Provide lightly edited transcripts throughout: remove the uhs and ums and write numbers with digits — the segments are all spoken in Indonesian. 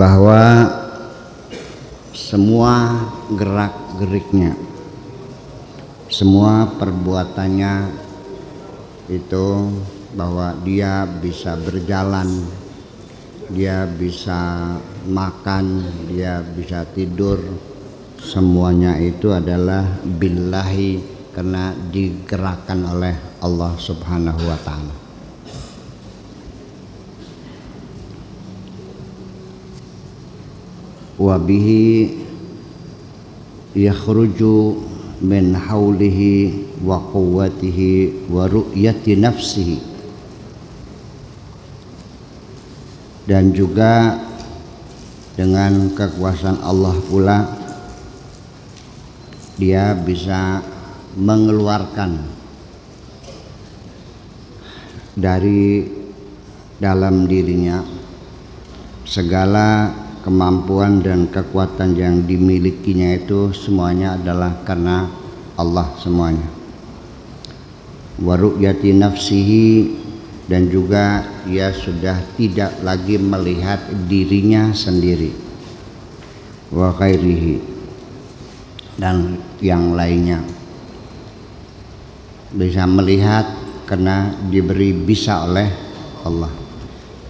bahwa semua gerak-geriknya, semua perbuatannya itu, bahwa dia bisa berjalan, dia bisa makan, dia bisa tidur, semuanya itu adalah billahi, karena digerakkan oleh Allah Subhanahu wa ta'ala. Wa bihi yakhruju min haulihi wa quwwatihi wa ru'yati nafsihi, dan juga dengan kekuasaan Allah pula dia bisa mengeluarkan dari dalam dirinya segala kemampuan dan kekuatan yang dimilikinya, itu semuanya adalah karena Allah semuanya. Wa ru'yati nafsihi, dan juga dia sudah tidak lagi melihat dirinya sendiri, wa khairihi, dan yang lainnya. Bisa melihat karena diberi bisa oleh Allah,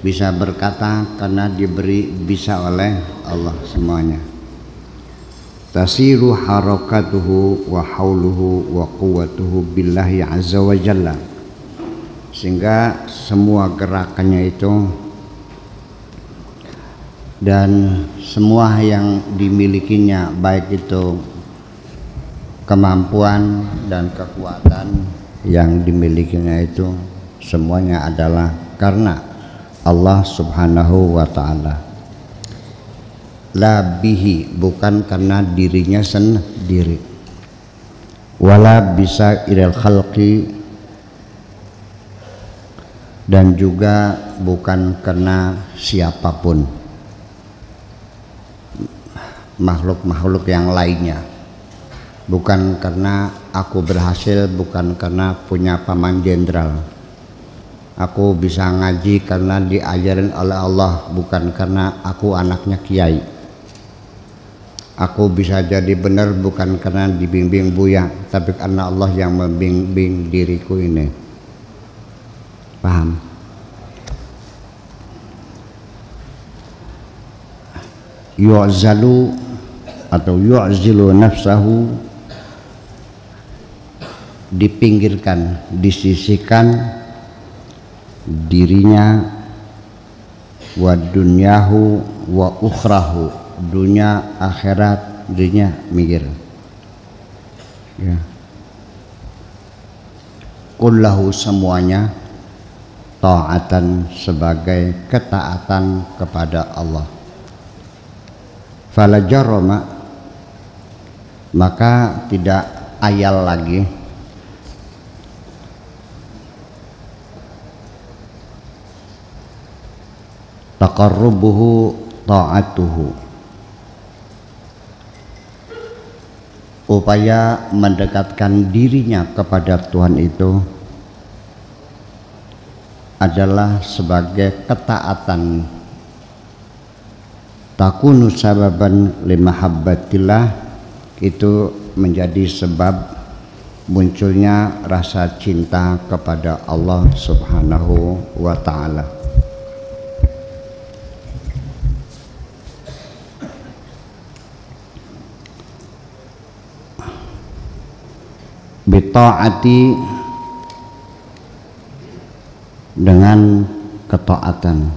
bisa berkata karena diberi bisa oleh Allah semuanya. Tasiru harakatuhu wa hauluhu wa quwwatuhu billahi azza wa jalla, sehingga semua gerakannya itu dan semua yang dimilikinya, baik itu kemampuan dan kekuatan yang dimilikinya, itu semuanya adalah karena Allah Subhanahu wa ta'ala. La bihi, bukan karena dirinya sendiri. Wala bisa ilal khalqi, dan juga bukan karena siapapun, makhluk-makhluk yang lainnya. Bukan karena aku berhasil, bukan karena punya paman jenderal. Aku bisa ngaji karena diajarin oleh Allah, bukan karena aku anaknya kiai. Aku bisa jadi benar bukan karena dibimbing Buya, tapi karena Allah yang membimbing diriku ini. Paham? Yu'zalu atau yu'zilu nafsahu, dipinggirkan, disisihkan dirinya, wa dunyahu wa ukhrahu, dunia akhirat dirinya mikir, ya. Kullahu, semuanya, ta'atan, sebagai ketaatan kepada Allah. Fala jarama, maka tidak ayal lagi taqarrubuhu ta'atuhu, upaya mendekatkan dirinya kepada Tuhan itu adalah sebagai ketaatan. Takunu sababan limahabbatillah, itu menjadi sebab munculnya rasa cinta kepada Allah Subhanahu wa ta'ala. Bita'ati, dengan ketaatan.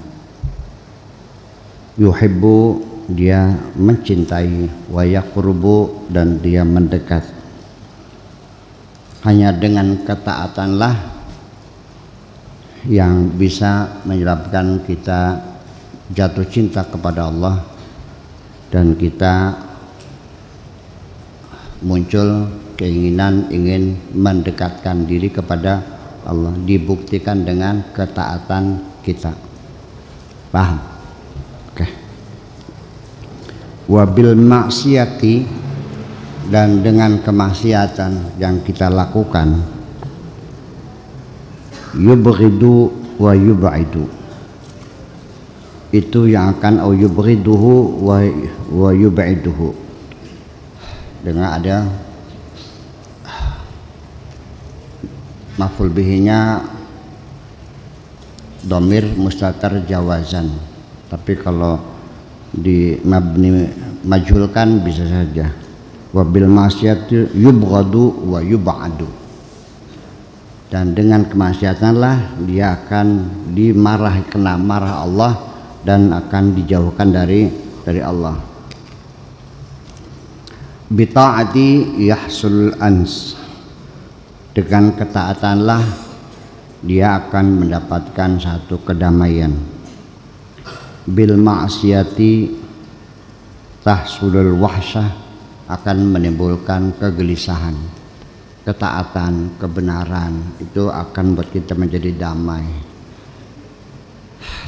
Yuhibbu, dia mencintai, wa yaqrubu, dan dia mendekat. Hanya dengan ketaatanlah yang bisa menyebabkan kita jatuh cinta kepada Allah, dan kita muncul keinginan ingin mendekatkan diri kepada Allah, dibuktikan dengan ketaatan kita. Paham? Oke. Wabil maksiati, dan dengan kemaksiatan yang kita lakukan, yubghidu wa yub'idu, itu yang akan yubghiduhu wa yub'iduhu, dengan ada maf'ul bihinya dhamir mustatir jawazan, tapi kalau di mabni majhulkan bisa saja wabil maksiat yubghadu wa yub'adu, dan dengan kemaksiatanlah dia akan dimarahi, kena marah Allah dan akan dijauhkan dari Allah. Bita'ati yahsul ans, dengan ketaatanlah dia akan mendapatkan satu kedamaian. Bil ma'siyati tahsulul wahsyah, akan menimbulkan kegelisahan. Ketaatan, kebenaran itu akan buat kita menjadi damai.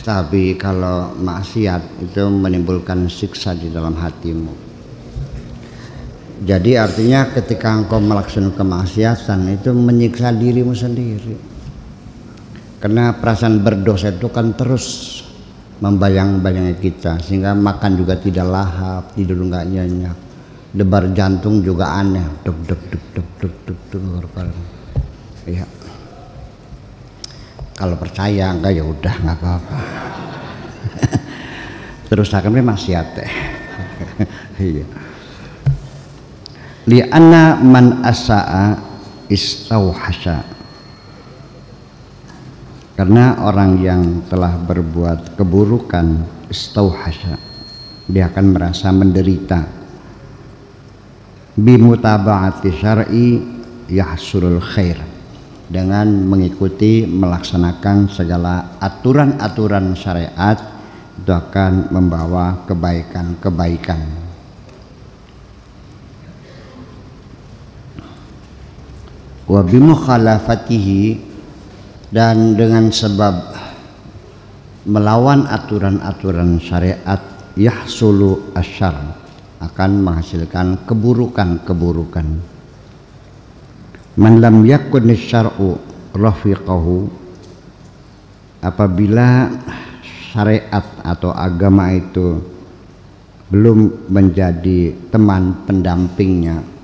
Tapi kalau maksiat itu menimbulkan siksa di dalam hatimu. Jadi artinya ketika engkau melaksanakan kemaksiatan itu menyiksa dirimu sendiri. Karena perasaan berdosa itu kan terus membayang-bayangi kita, sehingga makan juga tidak lahap, tidur nggak nyenyak, debar jantung juga aneh, duk duk duk duk duk duk duk. Ya. Kalau percaya enggak ya udah nggak apa-apa. Terus akan maksiat teh. Iya. Li'anna man asa'a istauhasha, karena orang yang telah berbuat keburukan istauhasha, dia akan merasa menderita. Bimutaba'ati syar'i yahsulul khair, dengan mengikuti melaksanakan segala aturan-aturan syariat itu akan membawa kebaikan-kebaikan. Wa bimukhalafatihi, dan dengan sebab melawan aturan-aturan syariat yahsulu asyar, akan menghasilkan keburukan-keburukan. Man lam yakun syar'u rafiqahu, apabila syariat atau agama itu belum menjadi teman pendampingnya,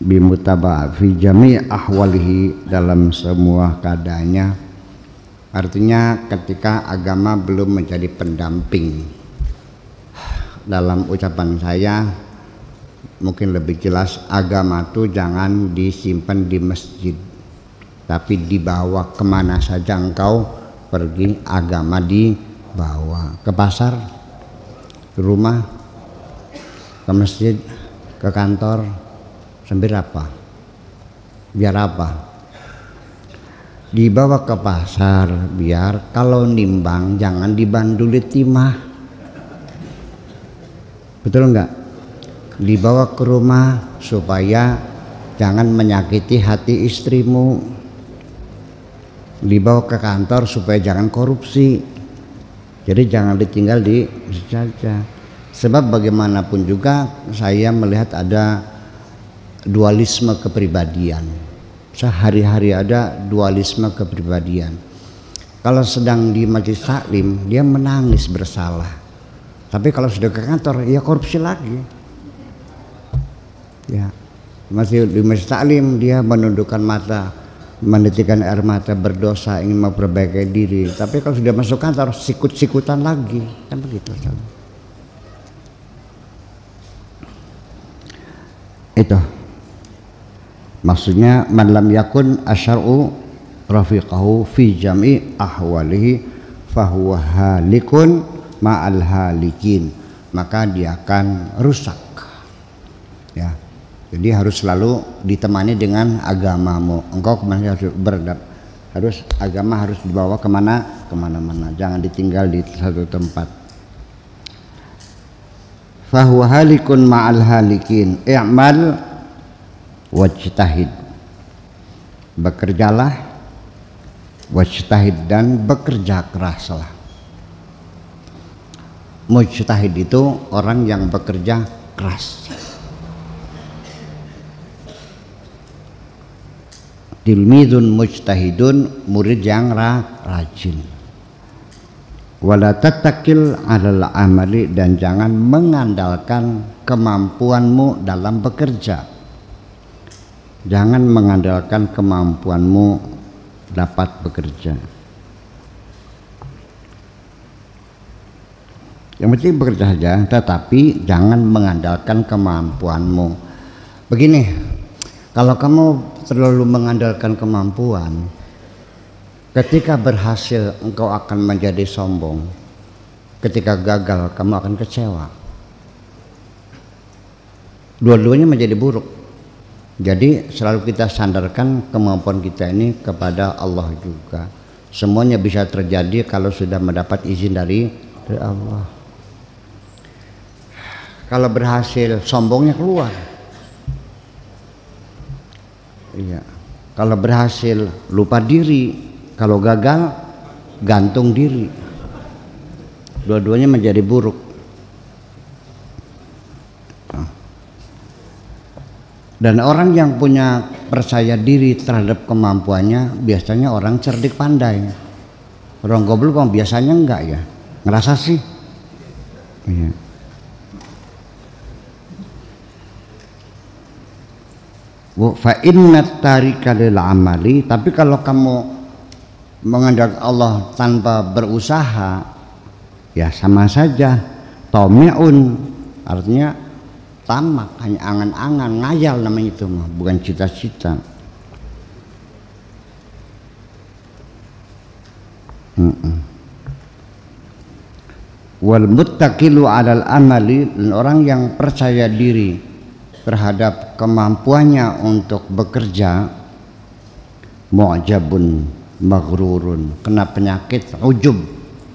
bimutaba fi jami' ahwalihi, dalam semua keadaannya. Artinya ketika agama belum menjadi pendamping, dalam ucapan saya mungkin lebih jelas, agama itu jangan disimpan di masjid, tapi dibawa kemana saja engkau pergi, agama dibawa ke pasar, ke rumah, ke masjid, ke kantor, sambil apa? Biar apa? Dibawa ke pasar biar kalau nimbang jangan dibanduli timah. Betul enggak? Dibawa ke rumah supaya jangan menyakiti hati istrimu. Dibawa ke kantor supaya jangan korupsi. Jadi jangan ditinggal di saja. Sebab bagaimanapun juga saya melihat ada dualisme kepribadian. Sehari-hari ada dualisme kepribadian. Kalau sedang di majelis taklim dia menangis bersalah, tapi kalau sudah ke kantor ya korupsi lagi. Ya, masih di majelis taklim dia menundukkan mata, menitikkan air mata, berdosa, ingin memperbaiki diri, tapi kalau sudah masuk kantor sikut-sikutan lagi, kan begitu. Itu maksudnya man lam yakun asyar'u rafiqahu fi jami' ahwalihi fahuwa halikun ma'al halikin, maka dia akan rusak. Ya, jadi harus selalu ditemani dengan agamamu. Engkau kemana harus harus agama harus dibawa kemana-mana, jangan ditinggal di satu tempat. Fahuwa halikun ma'al halikin, i'mal wajtahid, bekerjalah, wajtahid, dan bekerja keraslah. Mujtahid itu orang yang bekerja keras. Tilmidun mujtahidun, murid yang rajin. Wala tattakil 'alal amali, dan jangan mengandalkan kemampuanmu dalam bekerja. Jangan mengandalkan kemampuanmu dapat bekerja. Yang penting bekerja saja, tetapi jangan mengandalkan kemampuanmu. Begini, kalau kamu terlalu mengandalkan kemampuan, ketika berhasil engkau akan menjadi sombong, ketika gagal kamu akan kecewa. Dua-duanya menjadi buruk. Jadi selalu kita sandarkan kemampuan kita ini kepada Allah juga. Semuanya bisa terjadi kalau sudah mendapat izin dari Allah. Kalau berhasil, sombongnya keluar. Iya. Kalau berhasil, lupa diri. Kalau gagal, gantung diri. Dua-duanya menjadi buruk. Dan orang yang punya percaya diri terhadap kemampuannya biasanya orang cerdik pandai. Orang goblok biasanya enggak ya, ngerasa sih. Iya. Fa inna tarika lil amali, tapi kalau kamu mengandalkan Allah tanpa berusaha, ya sama saja tomi'un, artinya tamak, hanya angan-angan, ngayal namanya itu mah, bukan cita-cita. Wal muttaqilu 'alal amali, dan orang yang percaya diri terhadap kemampuannya untuk bekerja, mu'jabun maghrurun, kena penyakit ujub,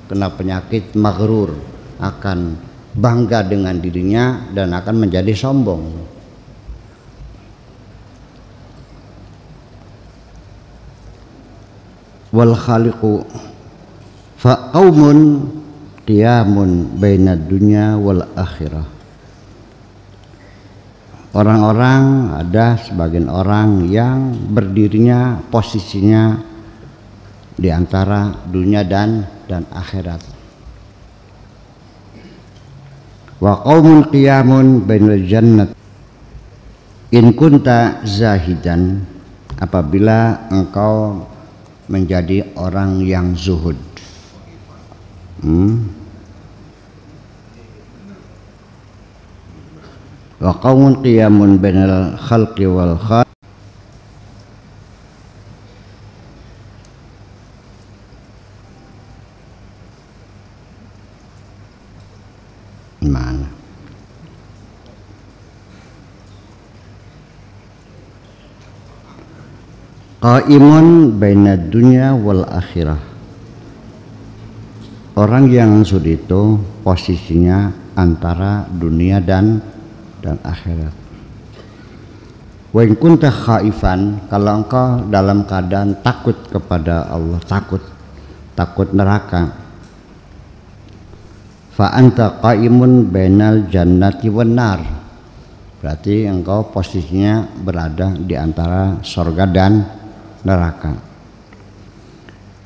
kena penyakit maghrur, akan bangga dengan dirinya dan akan menjadi sombong. Wal khaliqu fa qaumun qiyamun bainad dunya wal akhirah. Orang-orang, ada sebagian orang yang berdirinya, posisinya di antara dunia dan akhirat. Wa qaumun qiyamun bainal jannat in kunta zahidan, apabila engkau menjadi orang yang zuhud. Wa qaumun qiyamun bainal khalqi wal khaliq. Mana? Qaimun bainad dunya wal akhirah. Orang yang sudi itu posisinya antara dunia dan akhirat. Wa in kunta khaifan, kalau engkau dalam keadaan takut kepada Allah, takut neraka, fa anta qaimun bainal jannati wan nar, berarti engkau posisinya berada di antara surga dan neraka.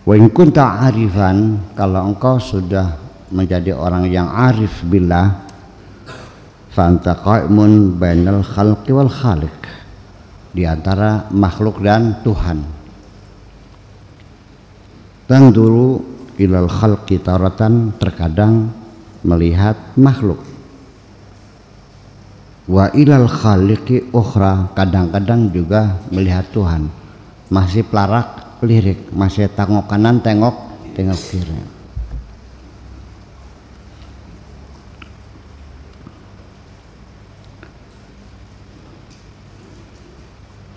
Wa in kunta arifan, kalau engkau sudah menjadi orang yang arif billah, fa anta qaimun bainal khalqi wal khaliq, di antara makhluk dan Tuhan. Tanduru ilal khalqi taratan, terkadang melihat makhluk. Wa ilal khaliqi ukhra, kadang-kadang juga melihat Tuhan. Masih pelarak lirik, masih tengok kanan, tengok kiri.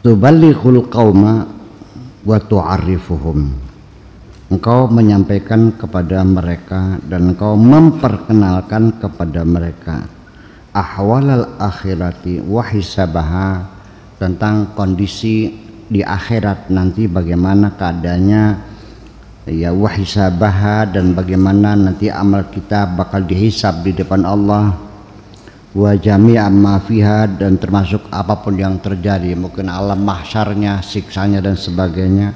Tuballighul qauma wa tu'arrifuhum, engkau menyampaikan kepada mereka dan engkau memperkenalkan kepada mereka ahwalal akhirati wa hisabaha, tentang kondisi di akhirat nanti bagaimana keadaannya, ya, wa hisabaha, dan bagaimana nanti amal kita bakal dihisab di depan Allah, wa jami'a ma fiha, dan termasuk apapun yang terjadi, mungkin alam mahsyarnya, siksanya dan sebagainya.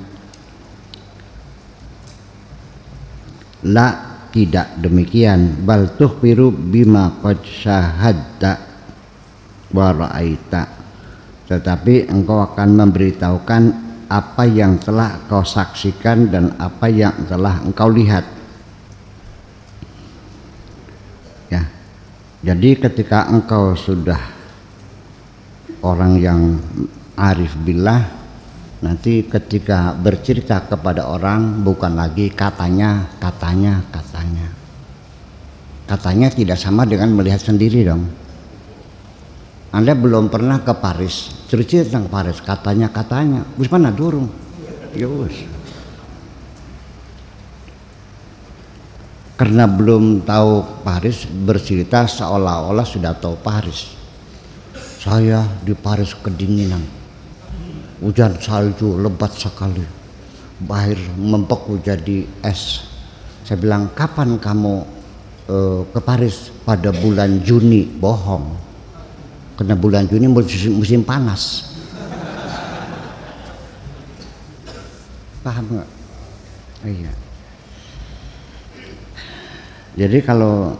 La tidak demikian. Bal tukhbiru bima qad syahadta wa ra'aita. Tetapi engkau akan memberitahukan apa yang telah kau saksikan dan apa yang telah engkau lihat. Ya. Jadi ketika engkau sudah orang yang arif billah, nanti ketika bercerita kepada orang bukan lagi katanya tidak sama dengan melihat sendiri dong. Anda belum pernah ke Paris, cerita tentang Paris, katanya wis mana durung ya wis. Karena belum tahu Paris, bercerita seolah-olah sudah tahu Paris. Saya di Paris kedinginan, hujan salju lebat sekali, air membeku jadi es. Saya bilang, kapan kamu ke Paris? Pada bulan Juni. Bohong, karena bulan Juni musim panas. Paham nggak? Iya. Jadi kalau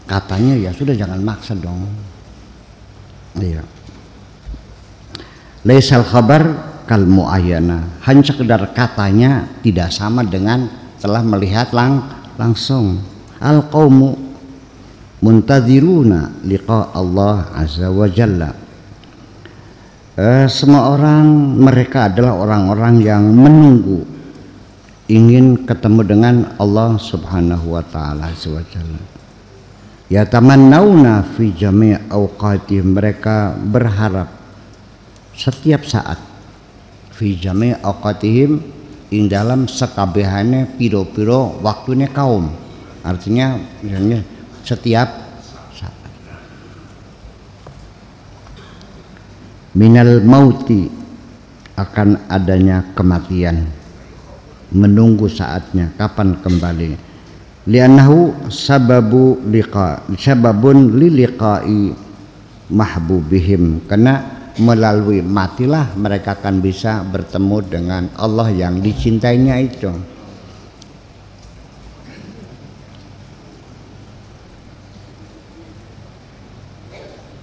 katanya ya sudah, jangan maksa dong. Iya. Laisal khabar kal muayyana. Hanya sekedar katanya tidak sama dengan telah melihat langsung. Al qaumu muntadziruna liqa Allah azza wa jalla. Semua orang, mereka adalah orang-orang yang menunggu, ingin ketemu dengan Allah subhanahu wa ta'ala azza wa jalla. Yatamannawna fi jami' awqatihim, mereka berharap setiap saat, fi jami' awqatihim, ing dalam sekabehane piro-piro waktunya kaum. Artinya misalnya setiap saat. Minal mauti, akan adanya kematian, menunggu saatnya kapan kembali. Li'annahu sababun liliqa'i mahbubihim, karena melalui matilah mereka akan bisa bertemu dengan Allah yang dicintainya itu.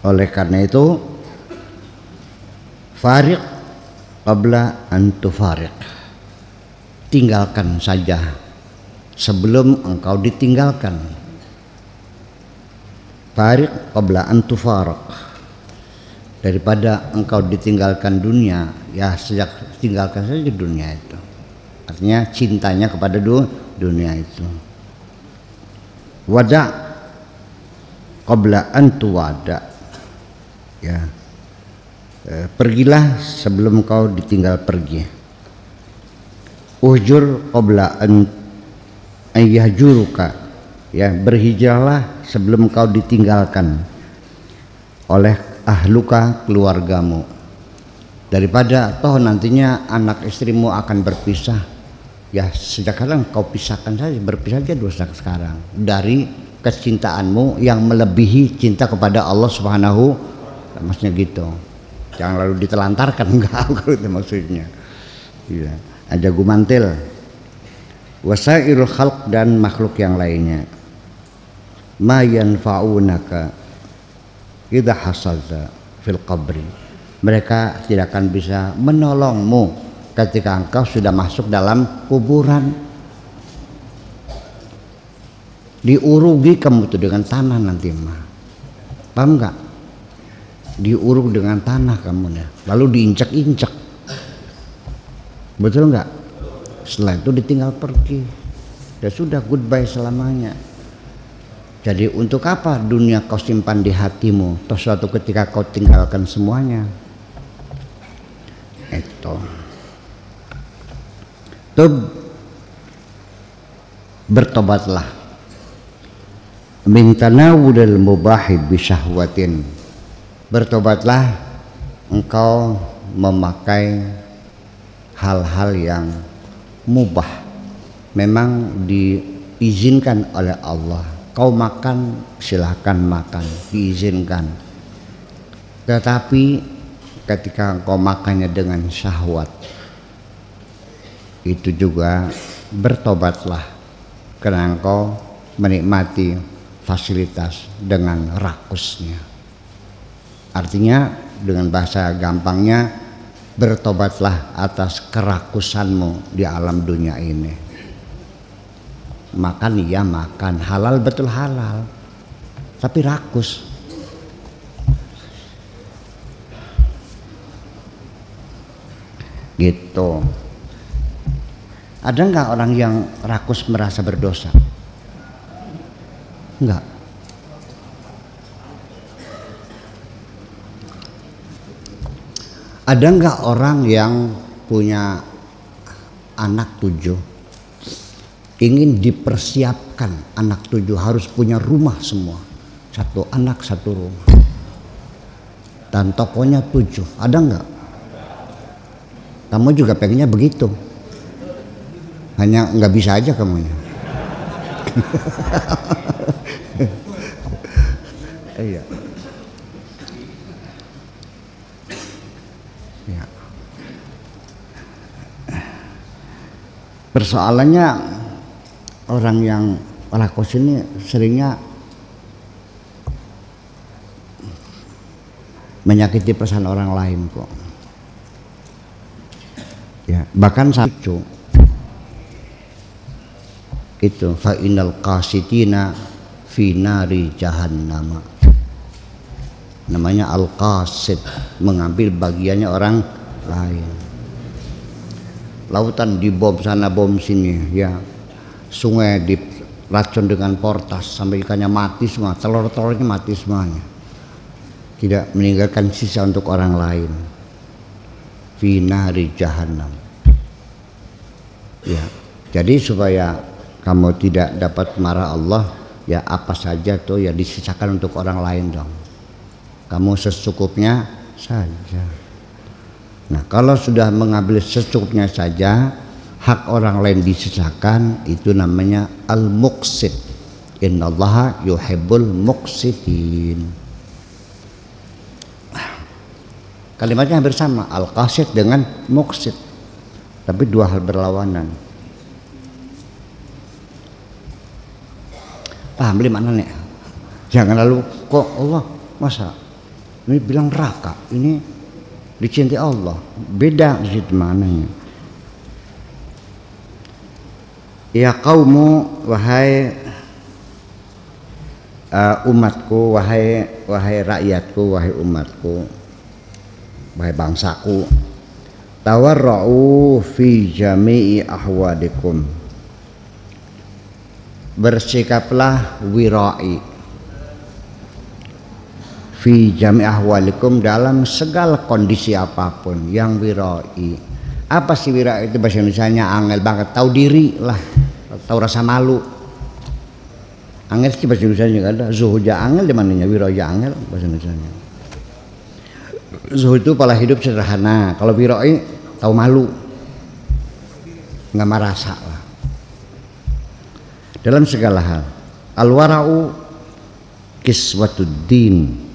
Oleh karena itu, fariq qabla an tufariq, tinggalkan saja sebelum engkau ditinggalkan. Fariq qabla an tufariq, daripada engkau ditinggalkan dunia, ya sejak tinggalkan saja dunia itu. Artinya cintanya kepada dunia itu. Wada qabla an tuwada, ya, pergilah sebelum kau ditinggal pergi. Ujur qabla an ayyahjuruka, ya, berhijrahlah sebelum kau ditinggalkan oleh ahluka, keluargamu, daripada toh nantinya anak istrimu akan berpisah. Ya sejak sekarang kau pisahkan saja, berpisah aja dosa sekarang dari kecintaanmu yang melebihi cinta kepada Allah subhanahu, maksudnya gitu. Jangan lalu ditelantarkan, enggak itu maksudnya. Ya, ada gumantil. Wasairul khalq, dan makhluk yang lainnya. Ma yanfa'unaka idza hasalta fil qabri, mereka tidak akan bisa menolongmu ketika engkau sudah masuk dalam kuburan. Diurugi kamu tuh dengan tanah nanti mah. Paham enggak? Diuruk dengan tanah kamu ya, lalu diinjak-injak. Betul enggak? Setelah itu ditinggal pergi. Ya sudah, goodbye selamanya. Jadi untuk apa dunia kau simpan di hatimu, toh suatu ketika kau tinggalkan semuanya. Itu. Tub, bertobatlah. Min tanawudil mubahi bisyahwatin, bertobatlah engkau memakai hal-hal yang mubah, memang diizinkan oleh Allah. Kau makan, silahkan makan, diizinkan. Tetapi ketika engkau makannya dengan syahwat, itu juga bertobatlah, karena engkau menikmati fasilitas dengan rakusnya. Artinya dengan bahasa gampangnya, bertobatlah atas kerakusanmu di alam dunia ini. Makan iya makan, halal betul halal, tapi rakus. Gitu. Ada nggak orang yang rakus merasa berdosa? Enggak. Ada nggak orang yang punya anak 7, ingin dipersiapkan anak 7 harus punya rumah semua, 1 anak 1 rumah, dan tokonya 7, ada nggak? Kamu juga pengennya begitu, hanya nggak bisa aja kamunya. Iya. Ya. Persoalannya orang yang rakus ini seringnya menyakiti perasaan orang lain kok. Ya, bahkan lucu. Itu fa innal qasitina fi nari jahannam. Namanya al-qasid, mengambil bagiannya orang lain. Lautan dibom sana bom sini, ya. Sungai diracun dengan portas sampai ikannya mati semua, telur-telurnya mati semuanya. Tidak meninggalkan sisa untuk orang lain. Fi nari jahannam. Ya. Jadi supaya kamu tidak dapat marah Allah, ya apa saja tuh ya disisakan untuk orang lain dong. Kamu secukupnya saja. Nah, kalau sudah mengambil secukupnya saja, hak orang lain disisakan, itu namanya al-muqsid. Innallaha yuhibbul muqsidin. Kalimatnya hampir sama, al-qasid dengan muqsid, tapi 2 hal berlawanan. Paham beli mana nih? Jangan lalu kok Allah masa ini bilang neraka, ini dicintai Allah, beda di situ mananya. Ya kaumu, wahai umatku, wahai rakyatku, wahai umatku, wahai bangsaku, tawarra'u fi jami'i ahwadikum, bersikaplah wirai fi jami' ahwalikum, dalam segala kondisi apapun. Yang wirai, apa sih wirai itu bahasa Indonesianya? Angel banget, tahu diri lah, tahu rasa malu. Angel sih bahasa Indonesianya juga ada. Zuhud ya angel, di mananya wirai ya angel bahasa Indonesianya. Zuhud itu pola hidup sederhana, kalau wirai tahu malu, nggak merasa lah dalam segala hal. Al-wara'u kiswatuddin.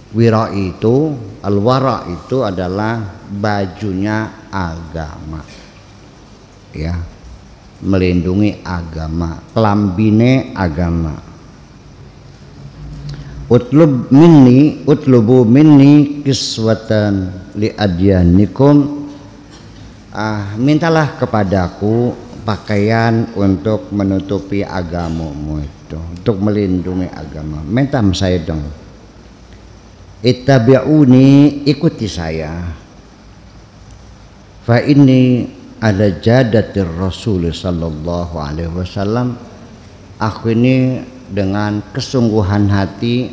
Wirai itu, al-wara itu adalah bajunya agama, ya, melindungi agama, kelambine agama. Utlubu minni kiswatan li adyanikum, mintalah kepadaku pakaian untuk menutupi agamamu itu, untuk melindungi agama. Minta sama saya dong. Ittabi'uni, ikuti saya. Fa inni ala jadatir Rasul sallallahu alaihi wasallam, aku ini dengan kesungguhan hati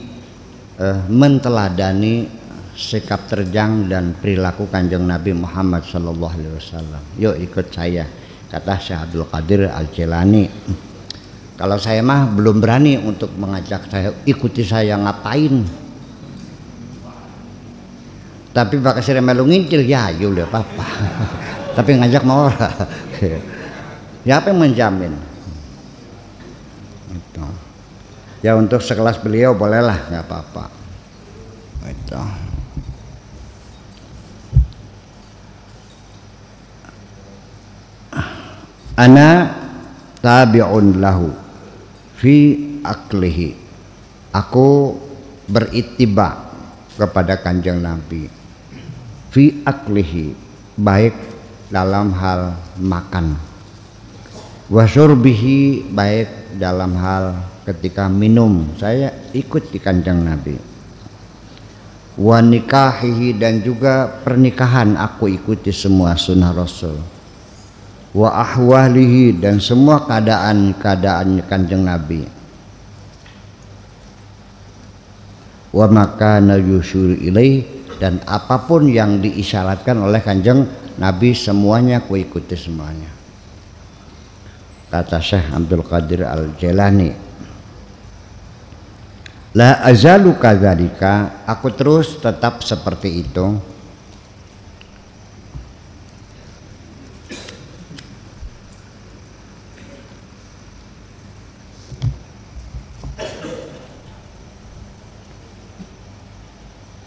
menteladani sikap terjang dan perilaku Kanjeng Nabi Muhammad sallallahu alaihi wasallam. Yuk ikut saya, kata Syekh Abdul Qadir Al-Jilani. Kalau saya mah belum berani untuk mengajak saya, ikuti saya, ngapain? Tapi pakai sirem melu ngincil, ya udah apa-apa. Tapi ngajak mau orang. Ya apa yang menjamin? Itu. Ya untuk sekelas beliau bolehlah, nggak apa-apa. Itu. Ana tabi'un lahu, fi aklihi, aku berittiba kepada kanjeng Nabi, fi aklihi, baik dalam hal makan, wa syurbihi, baik dalam hal ketika minum saya ikut di kanjeng Nabi, wa nikahihi, dan juga pernikahan aku ikuti semua sunnah Rasul, wa ahwalihi, dan semua keadaan kanjeng Nabi, wa makana yusyur ilaih, dan apapun yang diisyaratkan oleh kanjeng Nabi semuanya aku ikuti semuanya. Kata Syekh Abdul Qadir Al-Jailani, la azalu kadzalika, aku terus tetap seperti itu,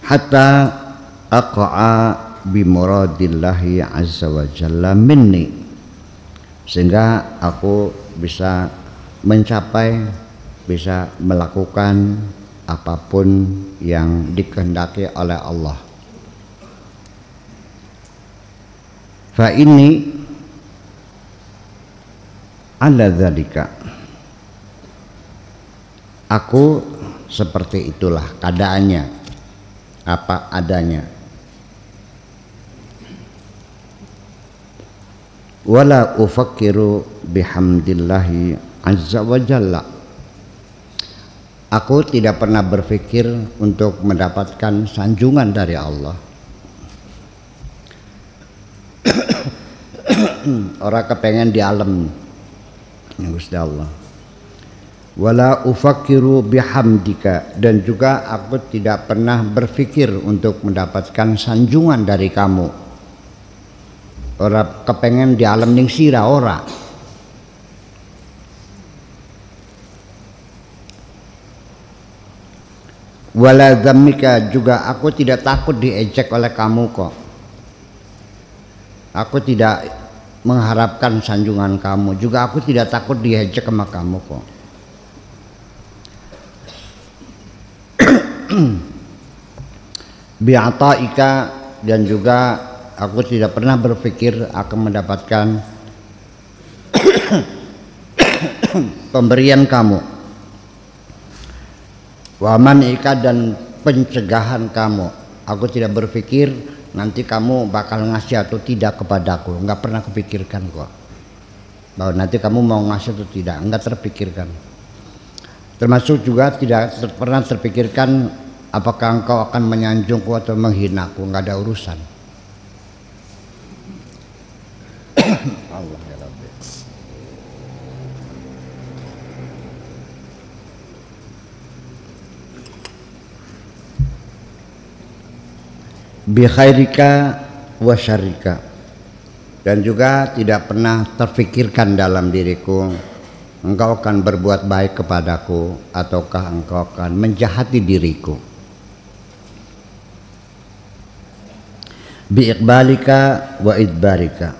hatta aqa'a bi muradillahi azza wa jalla minni, sehingga aku bisa mencapai, bisa melakukan apapun yang dikehendaki oleh Allah. Fa ini ala dzalika, aku seperti itulah keadaannya, apa adanya. Wala ufakkiru bihamdillahi azza wa jalla, aku tidak pernah berpikir untuk mendapatkan sanjungan dari Allah. Orang kepengen di alam Gusti Allah. Wala ufakkiru bihamdika, dan juga aku tidak pernah berpikir untuk mendapatkan sanjungan dari kamu. Orang kepengen di alam ning sira ora. Wala dhammika, juga aku tidak takut diejek oleh kamu kok. Aku tidak mengharapkan sanjungan kamu, juga aku tidak takut diejek sama kamu kok. Bi'ataika, dan juga aku tidak pernah berpikir akan mendapatkan pemberian kamu. Wa manika, dan pencegahan kamu, aku tidak berpikir nanti kamu bakal ngasih atau tidak kepadaku, enggak pernah kepikirkan kok. Bahwa nanti kamu mau ngasih atau tidak, enggak terpikirkan. Termasuk juga tidak pernah terpikirkan apakah engkau akan menyanjungku atau menghinaku, enggak ada urusan. Allah ya Rabbi. Bi khairika wa syarrika, dan juga tidak pernah terfikirkan dalam diriku engkau akan berbuat baik kepadaku ataukah engkau akan menjahati diriku. Bi iqbalika wa idbarika,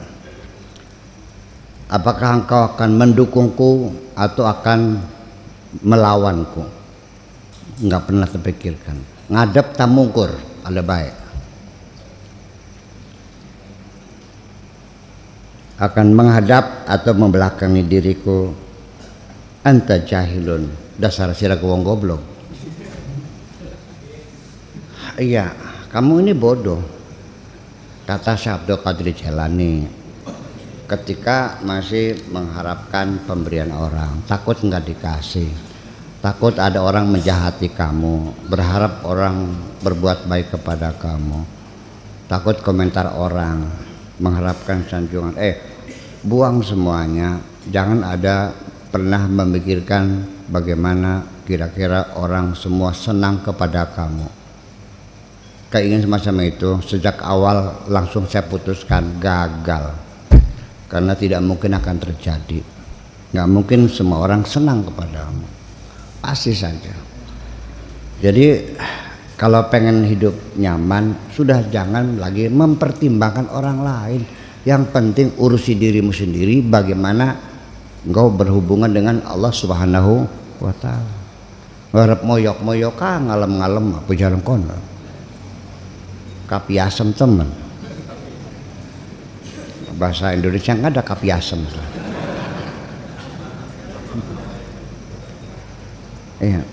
apakah engkau akan mendukungku atau akan melawanku, enggak pernah terpikirkan. Ngadep tamungkur ada baik, akan menghadap atau membelakangi diriku. Anta jahilun, dasar sira wong goblok. Iya, kamu ini bodoh, kata Syekh Abdul Qadir Jailani ketika masih mengharapkan pemberian orang. Takut nggak dikasih, takut ada orang menjahati kamu, berharap orang berbuat baik kepada kamu, takut komentar orang, mengharapkan sanjungan. Buang semuanya, jangan ada pernah memikirkan bagaimana kira-kira orang semua senang kepada kamu. Keinginan semacam itu sejak awal langsung saya putuskan gagal, karena tidak mungkin akan terjadi. Nggak mungkin semua orang senang kepadamu, pasti saja. Jadi kalau pengen hidup nyaman, sudah jangan lagi mempertimbangkan orang lain. Yang penting urusi dirimu sendiri, bagaimana engkau berhubungan dengan Allah Subhanahu wa taala. Ngarep moyok-moyok ngalem-ngalem apa jalan kono. Kapi asem temen. Bahasa Indonesia nggak ada kapi asem. Iya.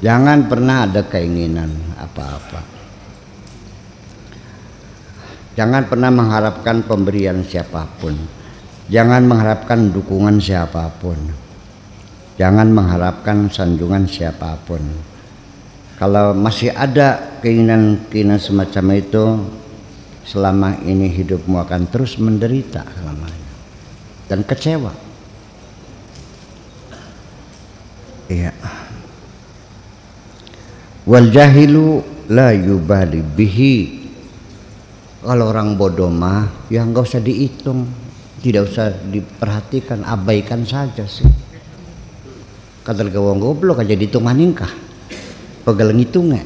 Jangan pernah ada keinginan apa-apa. Jangan pernah mengharapkan pemberian siapapun. Jangan mengharapkan dukungan siapapun. Jangan mengharapkan sanjungan siapapun. Kalau masih ada keinginan-keinginan semacam itu, selama ini hidupmu akan terus menderita selamanya dan kecewa. Iya. Wal jahilu la yubali bihi. Kalau orang bodoh mah ya nggak usah dihitung, tidak usah diperhatikan, abaikan saja sih. Kata wong goblok aja dihitunganin kah? Pegel ngitungnya.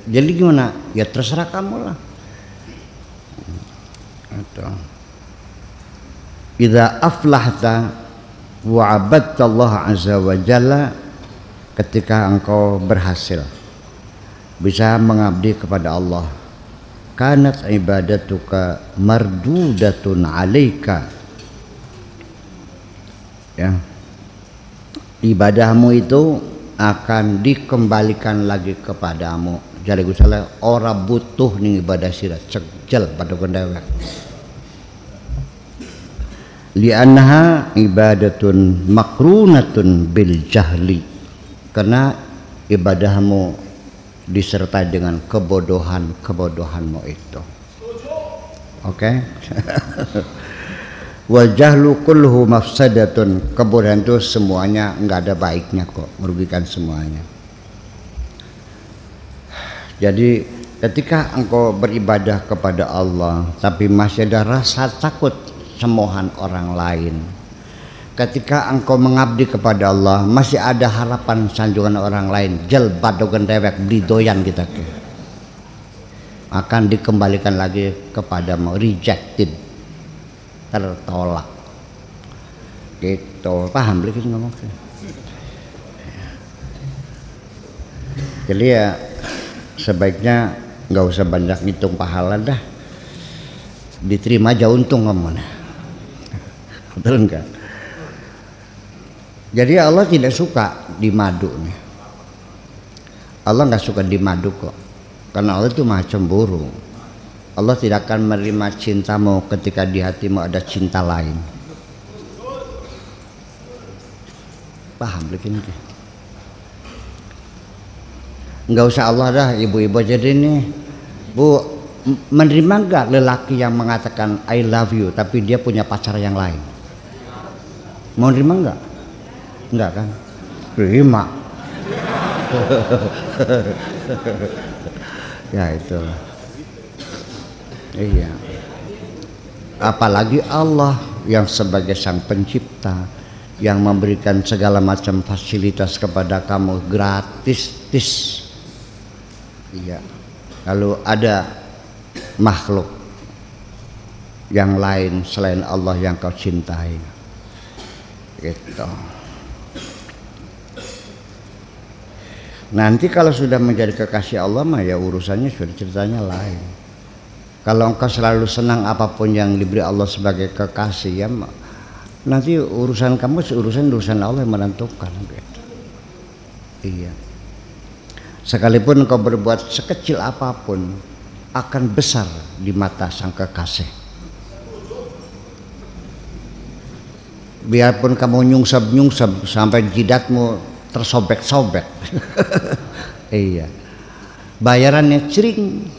Jadi gimana? Ya terserah kamu lah. Idza aflahta wa 'abadta Allah azza wa jalla, ketika engkau berhasil bisa mengabdi kepada Allah, kanat ibadatuka mardudatun 'alaika, ya, ibadahmu itu akan dikembalikan lagi kepadamu. Jadi gusala ora butuh ning ibadah sira cegel pada kendewek. Li'annaha ibadatun makrunatun bil jahli, karena ibadahmu disertai dengan kebodohanmu itu. Oke? Wa jahlu kulluhu mafsadatun, kebodohan itu semuanya enggak ada baiknya kok, merugikan semuanya. Jadi ketika engkau beribadah kepada Allah tapi masih ada rasa takut semohan orang lain, ketika engkau mengabdi kepada Allah masih ada harapan sanjungan orang lain, jel badogan dewek beli doyan kita ke, akan dikembalikan lagi kepadamu, rejected, tertolak gitu. Paham lagi ngomong? Jadi ya sebaiknya nggak usah banyak ngitung pahala dah, diterima aja untung ngomongnya. Betul enggak? Jadi Allah tidak suka dimadu nih. Allah nggak suka dimadu kok, karena Allah itu maha cemburu. Allah tidak akan menerima cintamu ketika di hatimu ada cinta lain. Paham begini? Nggak usah Allah dah, ibu-ibu jadi nih, Bu, menerima nggak lelaki yang mengatakan I love you tapi dia punya pacar yang lain? Mau nerima nggak? Nggak kan? Terima. Ya itu. Iya. Apalagi Allah yang sebagai sang pencipta, yang memberikan segala macam fasilitas kepada kamu gratis. Iya. Lalu ada makhluk yang lain selain Allah yang kau cintai, gitu. Nanti kalau sudah menjadi kekasih Allah mah ya urusannya sudah ceritanya lain. Kalau engkau selalu senang apapun yang diberi Allah sebagai kekasih, ya nanti urusan kamu urusan Allah yang menentukan, gitu. Iya. Sekalipun engkau berbuat sekecil apapun akan besar di mata sang kekasih. Biarpun kamu nyungsep sampai jidatmu tersobek-sobek. Iya. Bayarannya cering.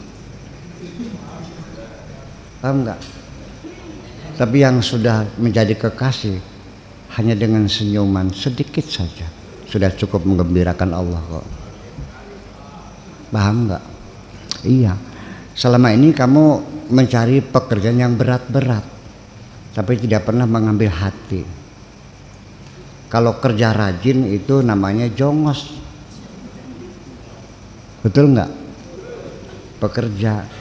Paham enggak? Tapi yang sudah menjadi kekasih hanya dengan senyuman sedikit saja sudah cukup menggembirakan Allah kok. Paham enggak? Iya. Selama ini kamu mencari pekerjaan yang berat-berat tapi tidak pernah mengambil hati. Kalau kerja rajin itu namanya jongos. Betul enggak? Pekerja.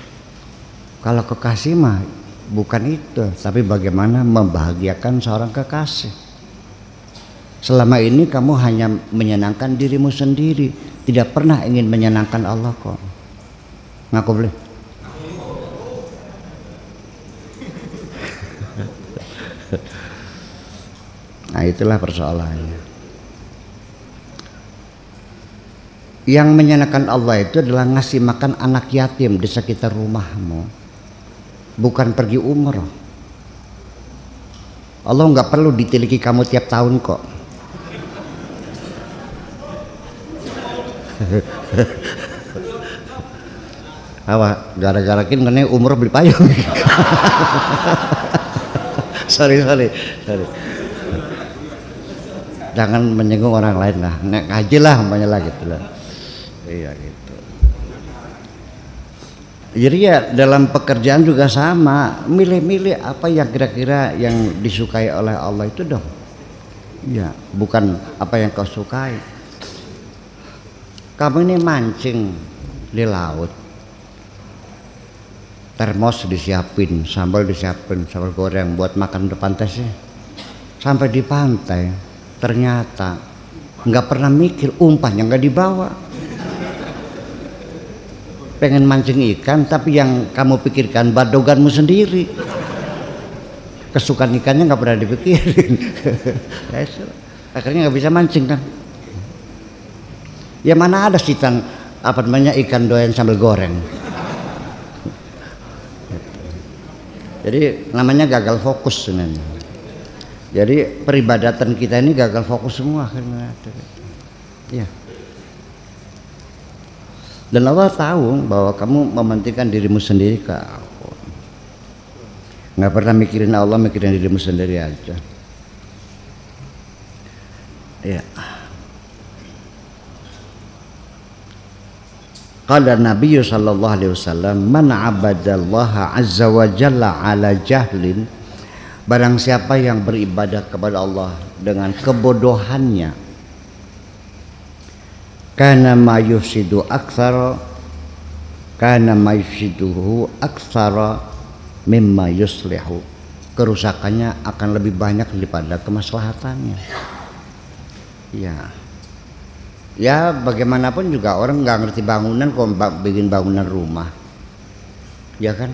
Kalau kekasih mah bukan itu, tapi bagaimana membahagiakan seorang kekasih. Selama ini kamu hanya menyenangkan dirimu sendiri, tidak pernah ingin menyenangkan Allah kok. Ngaku boleh? Nah itulah persoalannya. Yang menyenangkan Allah itu adalah ngasih makan anak yatim di sekitar rumahmu, bukan pergi umroh. Allah nggak perlu ditiliki kamu tiap tahun kok. Apa gara-gara kini umroh beli payung. sorry jangan menyinggung orang lain lah, ngaji lah umpamanya lah gitu lah. Iya gitu. Jadi ya dalam pekerjaan juga sama, milih-milih apa yang kira-kira yang disukai oleh Allah itu dong. Ya, bukan apa yang kau sukai. Kamu ini mancing di laut, termos disiapin, sambal goreng buat makan depan tesnya. Sampai di pantai, ternyata nggak pernah mikir umpannya nggak dibawa. Pengen mancing ikan, tapi yang kamu pikirkan badoganmu sendiri. Kesukaan ikannya nggak pernah dipikirin. Akhirnya nggak bisa mancing kan. Ya mana ada sitan apa namanya ikan doyan sambal goreng. Jadi namanya gagal fokus sebenarnya. Jadi peribadatan kita ini gagal fokus semua akhirnya. Ya. Dan Allah tahu bahwa kamu mementingkan dirimu sendiri ke aku. Nggak pernah mikirin Allah, mikirin dirimu sendiri aja. Ya. Qala Nabi sallallahu alaihi wasallam, "Man 'abadallaha 'azza wa jalla 'ala jahlin." Barang siapa yang beribadah kepada Allah dengan kebodohannya, kana ma yufsidu aktsara mimma yuslihu. Kerusakannya akan lebih banyak daripada kemaslahatannya. Ya bagaimanapun juga orang nggak ngerti bangunan kok bikin bangunan rumah, ya kan,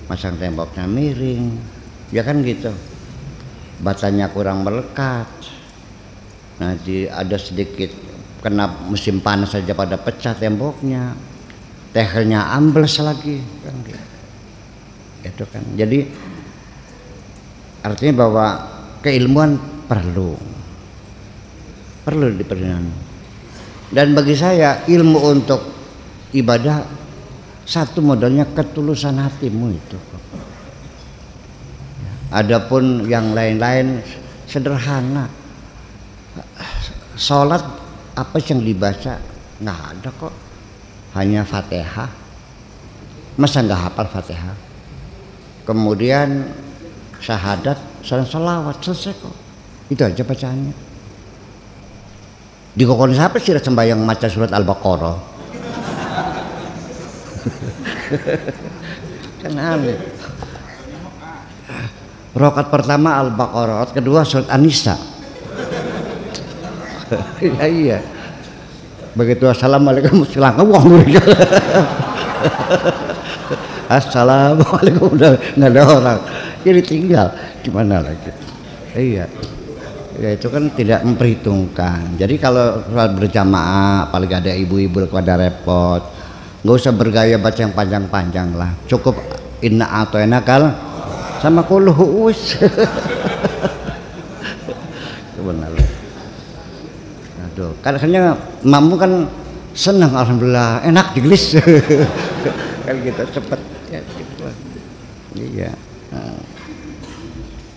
masang temboknya miring, ya kan gitu, batanya kurang melekat, nanti ada sedikit kena musim panas saja pada pecah temboknya, tehelnya ambles lagi kan gitu. Itu kan, jadi artinya bahwa keilmuan perlu diperlukan. Dan bagi saya ilmu untuk ibadah satu modalnya ketulusan hatimu itu. Adapun yang lain-lain sederhana. Sholat apa yang dibaca nggak ada kok, hanya Fatihah. Masa nggak hafal Fatihah? Kemudian syahadat, salawat, selesai kok. Itu aja bacaannya. Di kokon siapa sih sembahyang maca surat Al-Baqarah? Kan aneh. Rakaat pertama Al-Baqarah, rakaat kedua surat An-Nisa. Iya. Begitu assalamualaikum silakan uang mereka. Assalamualaikum udah nggak ada orang. Jadi tinggal gimana lagi? Iya. Ya itu kan tidak memperhitungkan. Jadi kalau sholat berjamaah, apalagi ada ibu-ibu pada repot, nggak usah bergaya baca yang panjang-panjang lah. Cukup inna a'toina kal sama kulhu us. Benar. Aduh, kadang-kadang mamu kan senang, alhamdulillah, enak digelis. Kan gitu cepet. Ya, gitu. Iya.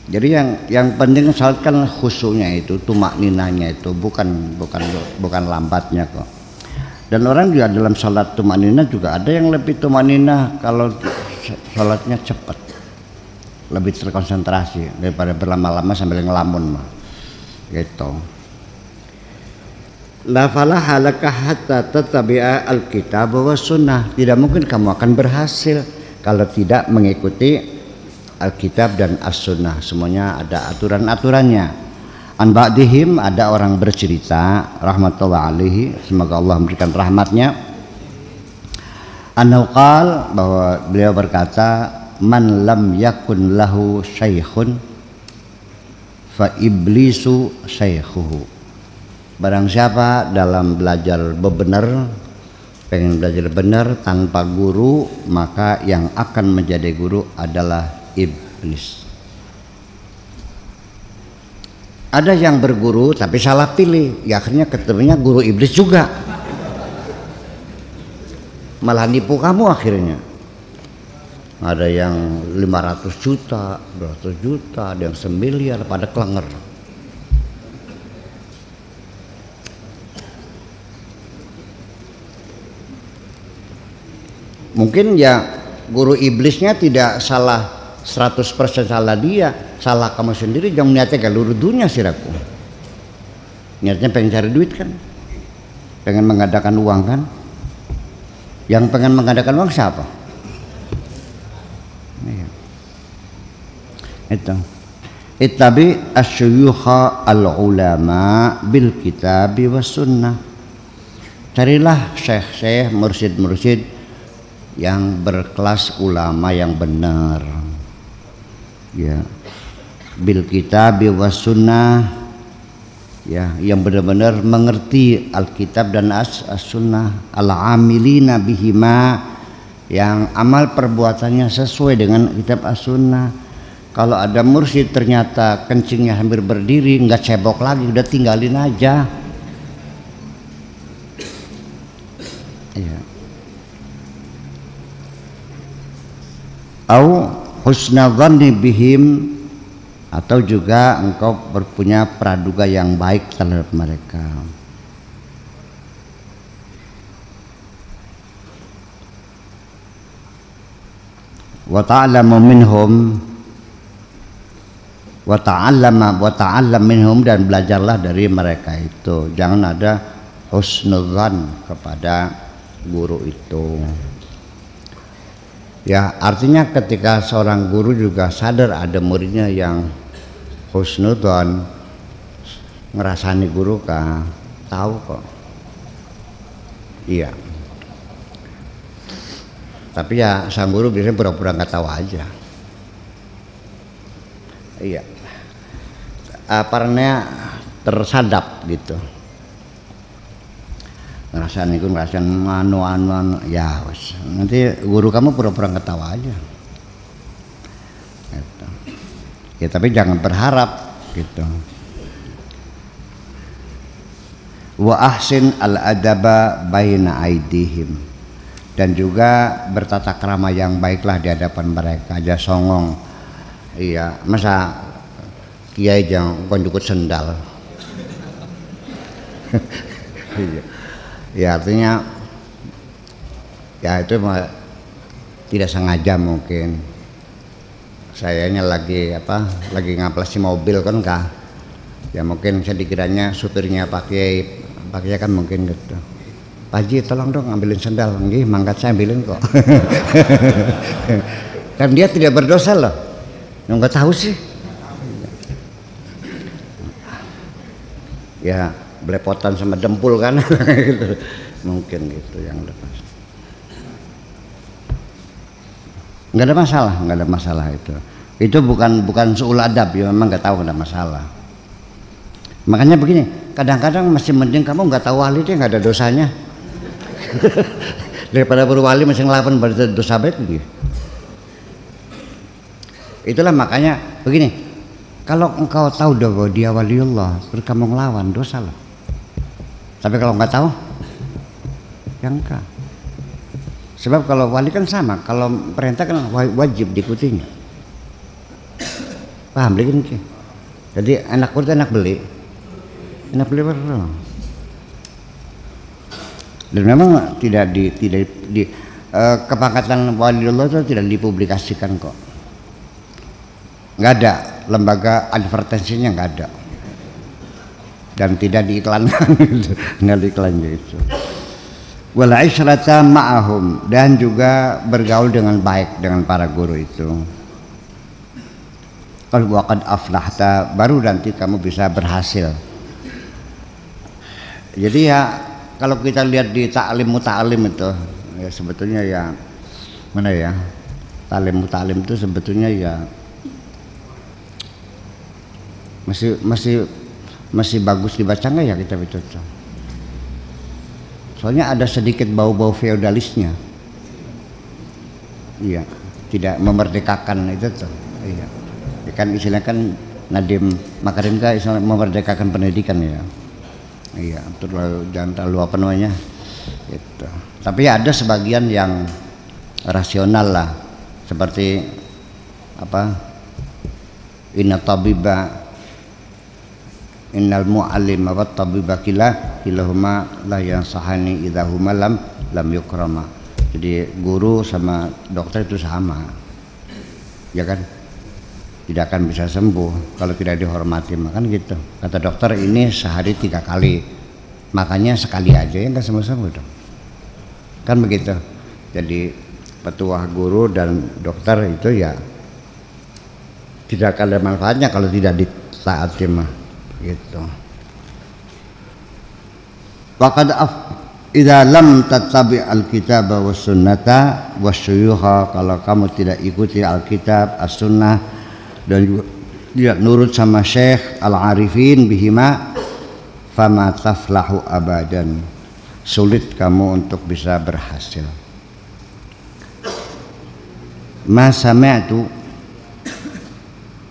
Jadi yang penting misalkan khusyuknya itu, tumakninanya itu bukan lambatnya kok. Dan orang juga dalam salat tumakninah juga ada yang lebih tumakninah kalau salatnya cepat, lebih terkonsentrasi daripada berlama-lama sambil ngelamun mah. Gitu. La falaha laka hatta tattabi'a al-kitab wa sunnah. Tidak mungkin kamu akan berhasil kalau tidak mengikuti Alkitab dan As-Sunnah, semuanya ada aturan-aturannya. An ba'dihim, ada orang bercerita rahmatullah alaihi, semoga Allah memberikan rahmatnya, annahu qala, bahwa beliau berkata, man lam yakun lahu syaikhun fa iblisu syaikhuhu. Barang siapa dalam belajar benar, pengen belajar benar tanpa guru, maka yang akan menjadi guru adalah iblis. Ada yang berguru tapi salah pilih, ya akhirnya ketemunya guru iblis juga, malah nipu kamu akhirnya. Ada yang 500 juta, 200 juta, ada yang 1 miliar, pada kelenger. Mungkin ya guru iblisnya tidak salah 100% salah dia, salah kamu sendiri. Jangan niatnya gak lurus dunia siraku. Niatnya pengen cari duit kan, pengen mengadakan uang kan. Yang pengen mengadakan uang siapa? Itu ittabi asyuyukha al-ulama bil kitabi was sunnah. Carilah syekh-syekh, mursyid-mursyid yang berkelas ulama yang benar, ya, bil kitabi was sunnah, ya, yang benar-benar mengerti Alkitab dan as-sunnah, al-amilina bihima, yang amal perbuatannya sesuai dengan kitab as-sunnah. Kalau ada mursyid ternyata kencingnya hampir berdiri, nggak cebok lagi, udah tinggalin aja. Ya. Au husna dhanni bihim, atau juga engkau berpunya praduga yang baik terhadap mereka. Wa ta'lamu minhum, wa ta'allam minhum, dan belajarlah dari mereka itu. Jangan ada husnudzan kepada guru itu. Ya, artinya ketika seorang guru juga sadar ada muridnya yang husnudzon, ngerasani guru kah, tahu kok. Iya. Tapi ya sang guru biasanya pura-pura nggak tahu aja. Iya. Karena tersadap gitu. Ngerasain itu, ngerasain anu, ya wes. Nanti guru kamu pura-pura nggak tahu aja. Gitu. Ya tapi jangan berharap gitu. Wa ahsin al-adaba baina aidihim, dan juga bertata krama yang baiklah di hadapan mereka. Aja songong, iya, masa kiai jangan konjukut sendal. Iya. Ya artinya ya itu tidak sengaja, mungkin sayanya lagi ngaplasi mobil kan kah, ya mungkin saya dikiranya supirnya pakai kan mungkin gitu. Pak Haji tolong dong ambilin sendal, nggih mangkat saya ambilin kok. Kan dia tidak berdosa loh, nggak tahu sih. Ya belepotan sama dempul kan. Gitu. Mungkin gitu yang lepas. Nggak ada masalah itu. Itu bukan suul adab, ya memang nggak tahu, nggak ada masalah. Makanya begini, kadang-kadang masih mending kamu nggak tahu wali, dia nggak ada dosanya. Daripada berwali masih ngelapan pada dosa baik gitu. Itulah makanya begini, kalau engkau tahu bahwa dia waliullah terus kamu ngelawan, dosa loh. Tapi kalau nggak tahu, ya enggak. Sebab kalau wali kan sama, kalau perintah kan wajib diikutinya. Paham begini? Jadi enak urut enak beli baru. Dan memang tidak di kepangkatan waliullah itu tidak dipublikasikan kok. Nggak ada, lembaga advertensinya nggak ada. Dan tidak diiklankan, nggak diiklannya itu. Wal isyrata ma'ahum, dan juga bergaul dengan baik dengan para guru itu. Kalau waqad aflahta, baru nanti kamu bisa berhasil. Jadi ya kalau kita lihat di ta'lim muta'alim itu ya sebetulnya ya mana ya, ta'lim muta'alim itu sebetulnya ya masih bagus dibaca nggak ya kitab itu? Soalnya ada sedikit bau-bau feodalisnya. Iya, tidak memerdekakan itu tuh. Iya. Ya kan istilahnya kan Nadiem Makarim kan memerdekakan pendidikan ya. Iya, jangan terlalu apa namanya. Gitu. Tapi ada sebagian yang rasional lah, seperti apa? Inna tabiba innal mu'allim wa tabiba kilahuma la yansahani idahuma lam yukrama. Jadi guru sama dokter itu sama, ya kan? Tidak akan bisa sembuh kalau tidak dihormati, makan gitu. Kata dokter ini sehari 3 kali, makanya sekali aja ya nggak sembuh-sembuh dong. Kan begitu. Jadi petuah guru dan dokter itu ya tidak akan ada manfaatnya kalau tidak ditaati mah gitu. Waqad idza lam tattabi al-kitaba was sunnata wasyuyukha, kalau kamu tidak ikuti Alkitab, as-sunnah dan juga tidak nurut sama syekh al-arifin bihima, fama taflahu abadan, sulit kamu untuk bisa berhasil. Ma sami'tu,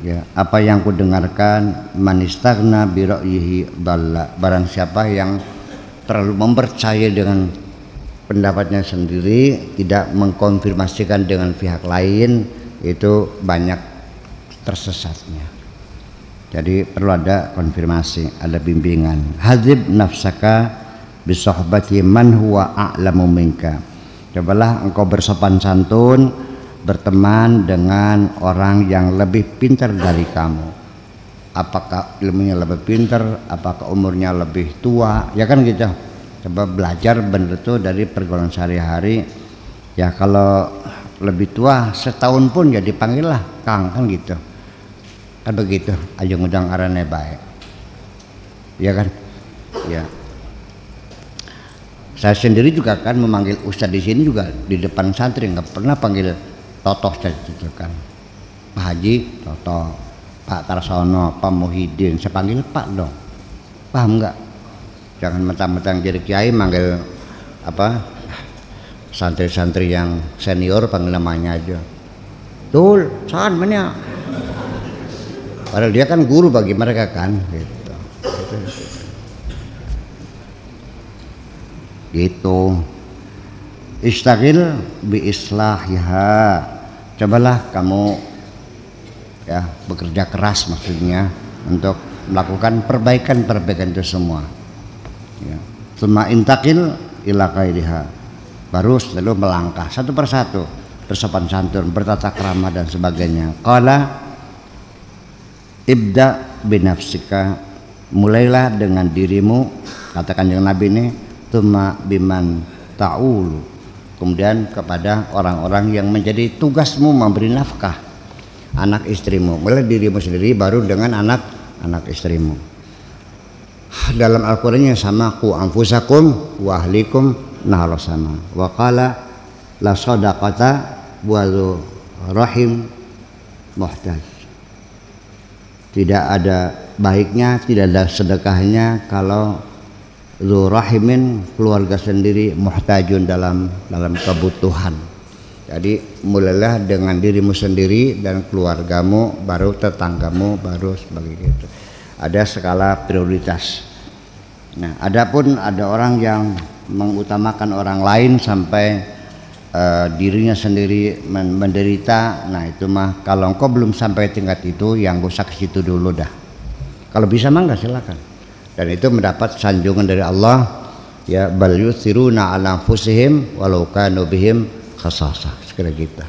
ya, apa yang ku dengarkan, man istaghna bi ra'yihi dalla, barang siapa yang terlalu mempercayai dengan pendapatnya sendiri, tidak mengkonfirmasikan dengan pihak lain, itu banyak tersesatnya. Jadi perlu ada konfirmasi, ada bimbingan. Hadzib nafsaka bisahbati man huwa a'lamu minka, cobalah engkau bersopan santun, berteman dengan orang yang lebih pintar dari kamu. Apakah ilmunya lebih pintar, apakah umurnya lebih tua, ya kan gitu. Coba belajar benar itu dari pergaulan sehari-hari. Ya kalau lebih tua setahun pun ya dipanggil lah Kang, kan gitu. Kan begitu, aja ngundang arane baik. Ya kan? Ya. Saya sendiri juga kan memanggil ustadz di sini juga di depan santri, nggak pernah panggil totoh gitu kan. Pak Haji, totoh. Pak Tarsono, Pak Muhyiddin, saya panggil Pak dong. Paham nggak? Jangan mentang-mentang jadi kiai manggil apa santri-santri yang senior panggil namanya aja. Tul, san mana? Padahal dia kan guru bagi mereka kan, gitu. Gitu. Istaghil bi islahiha, cobalah kamu ya bekerja keras maksudnya untuk melakukan perbaikan itu semua. Ya. Tsumma intaqil ila ghairiha, baru lalu melangkah satu persatu, bersopan santun, bertata krama dan sebagainya. Qala ibda binafsika, mulailah dengan dirimu, katakan yang Nabi ini, tsumma biman ta'ulu, kemudian kepada orang-orang yang menjadi tugasmu memberi nafkah, anak istrimu. Mulai dirimu sendiri, baru dengan anak istrimu. Dalam Al-Qur'annya sama, qu anfusakum wa ahlikum nahar sama. Wa qala la sadaqata wa rahim muhtaj. Tidak ada baiknya, tidak ada sedekahnya kalau dzu rahimin, keluarga sendiri, muhtajun, dalam kebutuhan. Jadi mulailah dengan dirimu sendiri dan keluargamu, baru tetanggamu, baru sebagai itu. Ada skala prioritas. Nah, adapun ada orang yang mengutamakan orang lain sampai dirinya sendiri menderita, nah itu mah kalau engkau belum sampai tingkat itu, yang gak usah ke situ dulu dah. Kalau bisa mah enggak, silakan. Dan itu mendapat sanjungan dari Allah, ya bal yusiruna ala anfusihim walau kanu bihim khasasah, sekira gitu.